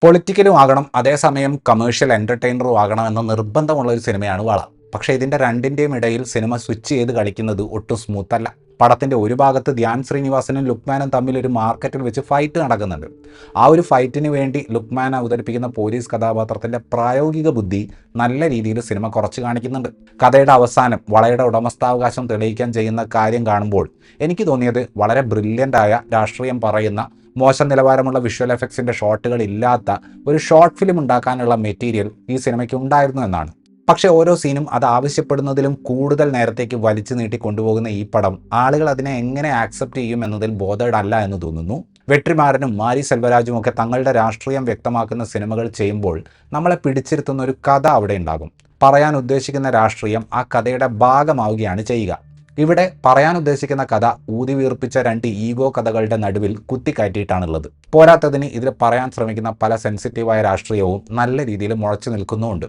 പൊളിറ്റിക്കലും ആകണം, അതേസമയം കമേഴ്ഷ്യൽ എൻ്റർടൈനറും ആകണമെന്ന നിർബന്ധമുള്ള ഒരു സിനിമയാണ് വള. പക്ഷേ ഇതിൻ്റെ രണ്ടിൻ്റെയും ഇടയിൽ സിനിമ സ്വിച്ച് ചെയ്ത് കളിക്കുന്നത് ഒട്ടും സ്മൂത്തല്ല. പടത്തിൻ്റെ ഒരു ഭാഗത്ത് ധ്യാൻ ശ്രീനിവാസനും ലുക്മാനും തമ്മിൽ ഒരു മാർക്കറ്റിൽ വെച്ച് ഫൈറ്റ് നടക്കുന്നുണ്ട്. ആ ഒരു ഫൈറ്റിന് വേണ്ടി ലുക്മാൻ അവതരിപ്പിക്കുന്ന പോലീസ് കഥാപാത്രത്തിൻ്റെ പ്രായോഗിക ബുദ്ധി നല്ല രീതിയിൽ സിനിമ കുറച്ച് കാണിക്കുന്നുണ്ട്. കഥയുടെ അവസാനം വളയുടെ ഉടമസ്ഥാവകാശം തെളിയിക്കാൻ ചെയ്യുന്ന കാര്യം കാണുമ്പോൾ എനിക്ക് തോന്നിയത് വളരെ ബ്രില്യൻ്റായ രാഷ്ട്രീയം പറയുന്ന മോശം നിലവാരമുള്ള വിഷ്വൽ എഫക്ട്സിൻ്റെ ഷോട്ടുകൾ ഇല്ലാത്ത ഒരു ഷോർട്ട് ഫിലിം ഉണ്ടാക്കാനുള്ള മെറ്റീരിയൽ ഈ സിനിമയ്ക്ക് ഉണ്ടായിരുന്നു എന്നാണ്. പക്ഷേ ഓരോ സീനും അത് ആവശ്യപ്പെടുന്നതിലും കൂടുതൽ നേരത്തേക്ക് വലിച്ചു നീട്ടി കൊണ്ടുപോകുന്ന ഈ പടം ആളുകൾ അതിനെ എങ്ങനെ ആക്സെപ്റ്റ് ചെയ്യും എന്നതിൽ ബോധേഡ് അല്ല എന്ന് തോന്നുന്നു. വെട്രിമാരനും മാരി സെൽവരാജും ഒക്കെ തങ്ങളുടെ രാഷ്ട്രീയം വ്യക്തമാക്കുന്ന സിനിമകൾ ചെയ്യുമ്പോൾ നമ്മളെ പിടിച്ചിരുത്തുന്ന ഒരു കഥ അവിടെ ഉണ്ടാകും. പറയാൻ ഉദ്ദേശിക്കുന്ന രാഷ്ട്രീയം ആ കഥയുടെ ഭാഗമാവുകയാണ് ചെയ്യുക. ഇവിടെ പറയാൻ ഉദ്ദേശിക്കുന്ന കഥ ഊതി വീർപ്പിച്ച രണ്ട് ഈഗോ കഥകളുടെ നടുവിൽ കുത്തിക്കയറ്റിയിട്ടാണുള്ളത്. പോരാത്തതിന് ഇതിൽ പറയാൻ ശ്രമിക്കുന്ന പല സെൻസിറ്റീവായ രാഷ്ട്രീയവും നല്ല രീതിയിൽ മുളച്ചു നിൽക്കുന്നുമുണ്ട്.